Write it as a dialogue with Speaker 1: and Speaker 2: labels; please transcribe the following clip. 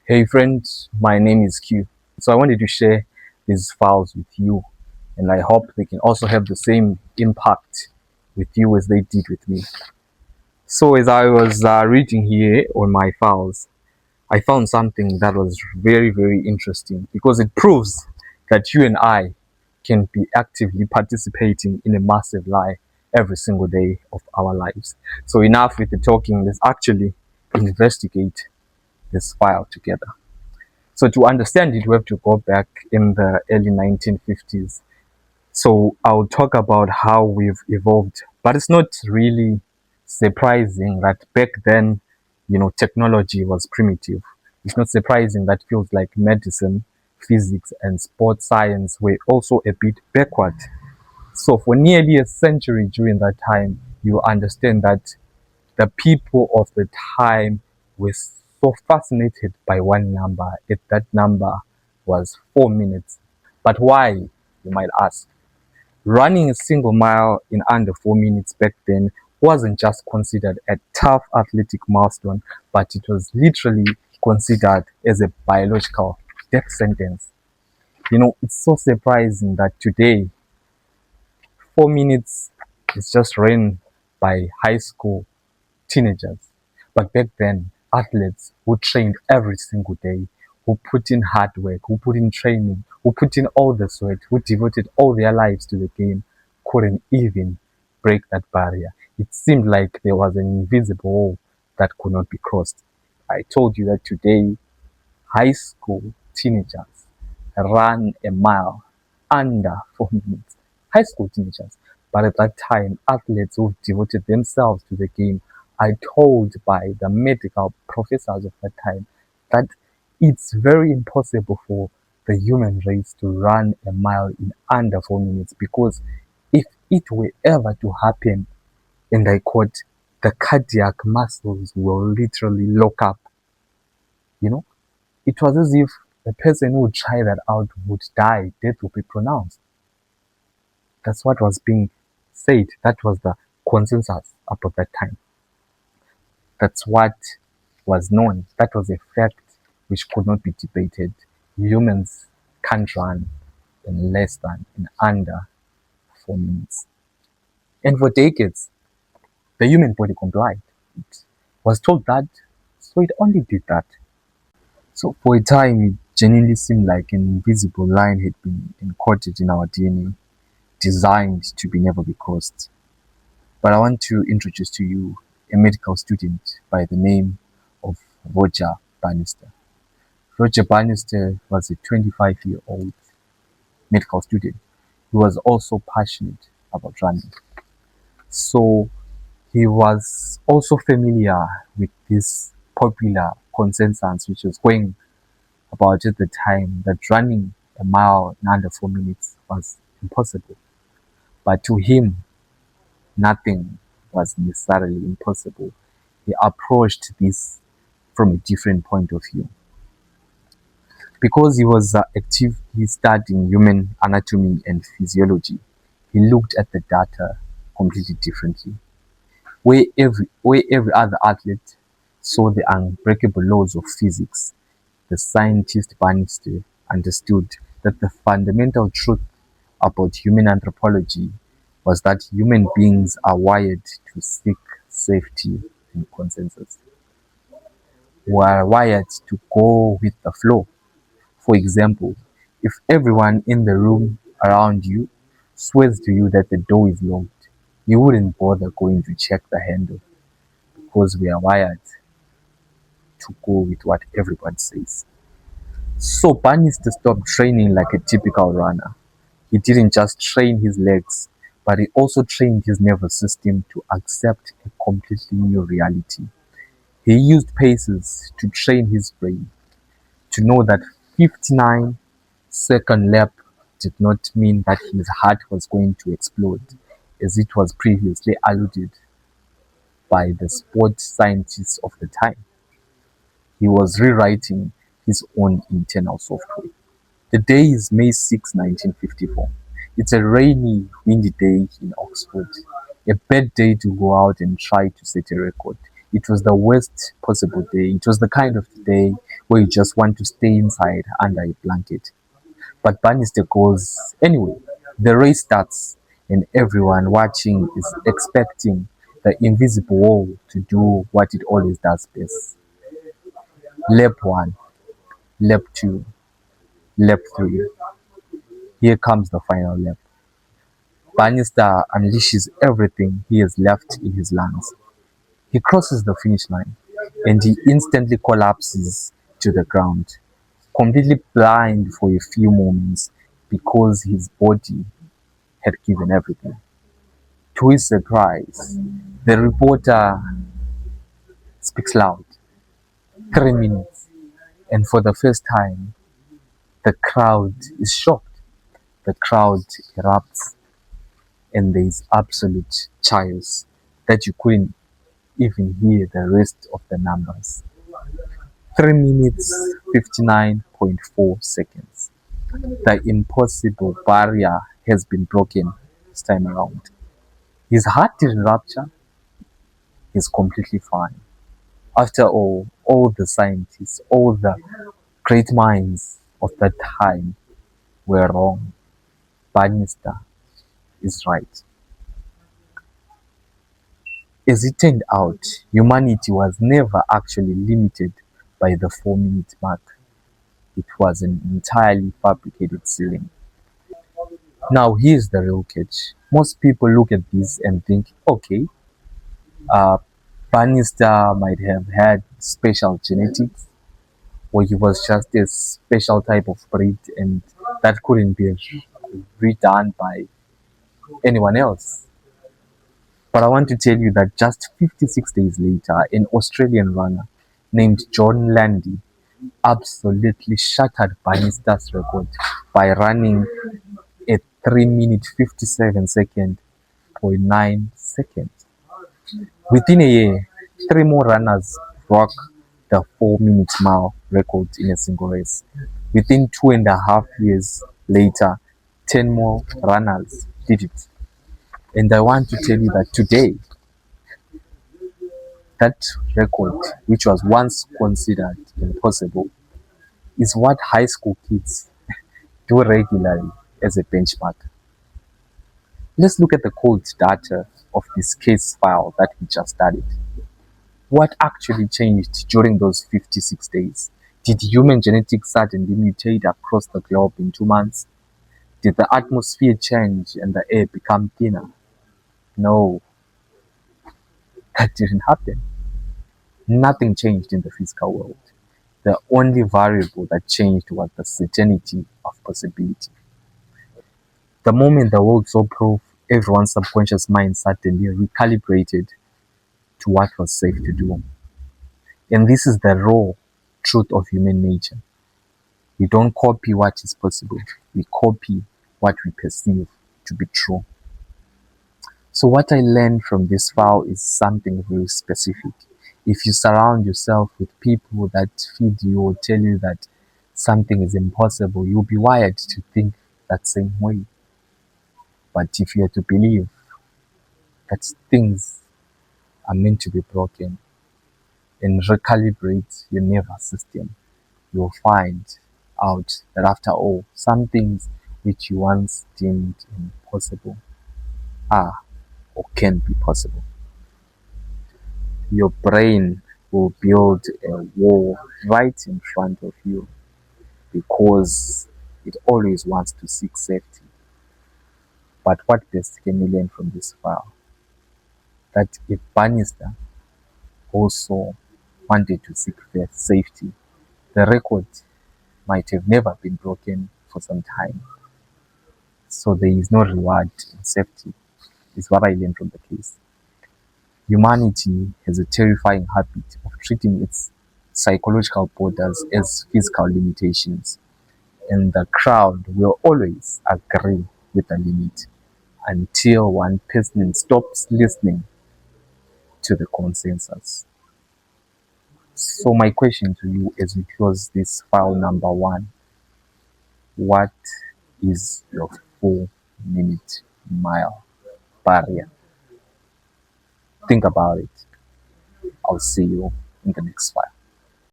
Speaker 1: Hey friends, my name is Q. So I wanted to share these files with you, and I hope they can also have the same impact with you as they did with me. So as I was reading here on my files, I found something that was very, very interesting because it proves that you and I can be actively participating in a massive lie every single day of our lives. So enough with the talking, let's actually investigate this file together. So to understand it, we have to go back in the early 1950s. So I'll talk about how we've evolved, but it's not really surprising that back then, technology was primitive. It's not surprising that fields like medicine, physics, and sports science were also a bit backward. So for nearly a century during that time, you understand that the people of the time were so fascinated by one number. If that number was 4 minutes. But why, you might ask? Running a single mile in under 4 minutes back then wasn't just considered a tough athletic milestone, but it was literally considered as a biological death sentence. It's so surprising that today 4 minutes is just ran by high school teenagers. But back then, athletes who trained every single day, who put in hard work, who put in training, who put in all the sweat, who devoted all their lives to the game, couldn't even break that barrier. It seemed like there was an invisible wall that could not be crossed. I told you that today, high school teenagers run a mile under 4 minutes. High school teenagers. But at that time, athletes who devoted themselves to the game are told by the medical professors of that time that it's very impossible for the human race to run a mile in under 4 minutes because if it were ever to happen, and I quote, the cardiac muscles will literally lock up. You know, it was as if the person who would try that out would die, death would be pronounced. That's what was being said. That was the consensus up at that time. That's what was known. That was a fact which could not be debated. Humans can't run in less than in under 4 minutes. And for decades, the human body complied. It was told that, so it only did that. So for a time, it genuinely seemed like an invisible line had been encoded in our DNA, designed to be never be crossed. But I want to introduce to you a medical student by the name of Roger Bannister. Roger Bannister was a 25-year-old medical student who was also passionate about running. So he was also familiar with this popular consensus which was going about at the time that running a mile in under 4 minutes was impossible. But to him, nothing was necessarily impossible. He approached this from a different point of view. Because he was actively studying human anatomy and physiology, he looked at the data completely differently. Where every other athlete saw the unbreakable laws of physics, the scientist Bannister understood that the fundamental truth about human anthropology was that human beings are wired to seek safety and consensus. We are wired to go with the flow. For example, if everyone in the room around you swears to you that the door is locked, you wouldn't bother going to check the handle because we are wired to go with what everybody says. So Bannister stopped training like a typical runner. He didn't just train his legs, but he also trained his nervous system to accept a completely new reality. He used paces to train his brain to know that 59-second lap did not mean that his heart was going to explode, as it was previously alluded by the sports scientists of the time. He was rewriting his own internal software. The day is May 6, 1954. It's a rainy, windy day in Oxford. A bad day to go out and try to set a record. It was the worst possible day. It was the kind of day where you just want to stay inside under a blanket. But Bannister goes anyway. The race starts, and everyone watching is expecting the invisible wall to do what it always does best. Lap 1, lap 2, lap 3. Here comes the final lap. Bannister unleashes everything he has left in his lungs. He crosses the finish line, and he instantly collapses to the ground, completely blind for a few moments because his body had given everything. To his surprise, the reporter speaks loud. 3 minutes. And for the first time, the crowd is shocked. The crowd erupts, and there is absolute chaos that you couldn't even hear the rest of the numbers. 3 minutes, 59.4 seconds. The impossible barrier has been broken this time around. His heart didn't rupture, he's completely fine. After all the scientists, all the great minds of that time were wrong. Bannister is right. As it turned out, humanity was never actually limited by the 4 minute mark. It was an entirely fabricated ceiling. Now, here's the real catch. Most people look at this and think, okay, uh, Bannister might have had special genetics, or he was just a special type of breed, and that couldn't be redone by anyone else. But I want to tell you that just 56 days later, an Australian runner named John Landy absolutely shattered Bannister's record by running at 3 minutes 57 point 9 seconds. Within a year, three more runners broke the 4 minute mile record in a single race. Within 2.5 years later, 10 more runners did it. And I want to tell you that today, that record, which was once considered impossible, is what high school kids do regularly as a benchmark. Let's look at the cold data of this case file that we just studied. What actually changed during those 56 days? Did human genetics suddenly mutate across the globe in 2 months? Did the atmosphere change and the air become thinner? No, that didn't happen. Nothing changed in the physical world. The only variable that changed was the certainty of possibility. The moment the world saw proof, everyone's subconscious mind suddenly recalibrated to what was safe to do. And this is the raw truth of human nature. We don't copy what is possible, we copy what we perceive to be true. So, what I learned from this file is something very specific. If you surround yourself with people that feed you or tell you that something is impossible, you'll be wired to think that same way. But if you are to believe that things are meant to be broken and recalibrate your nervous system, you'll find out that after all, some things which you once deemed impossible are or can be possible. Your brain will build a wall right in front of you because it always wants to seek safety. But what best can you learn from this file? That if Bannister also wanted to seek safety, the record might have never been broken for some time. So there is no reward in safety, is what I learned from the case. Humanity has a terrifying habit of treating its psychological borders as physical limitations, and the crowd will always agree with the limit until one person stops listening to the consensus. So my question to you as we close this file number 1, what is your 4 minute mile barrier? Think about it. I'll see you in the next file.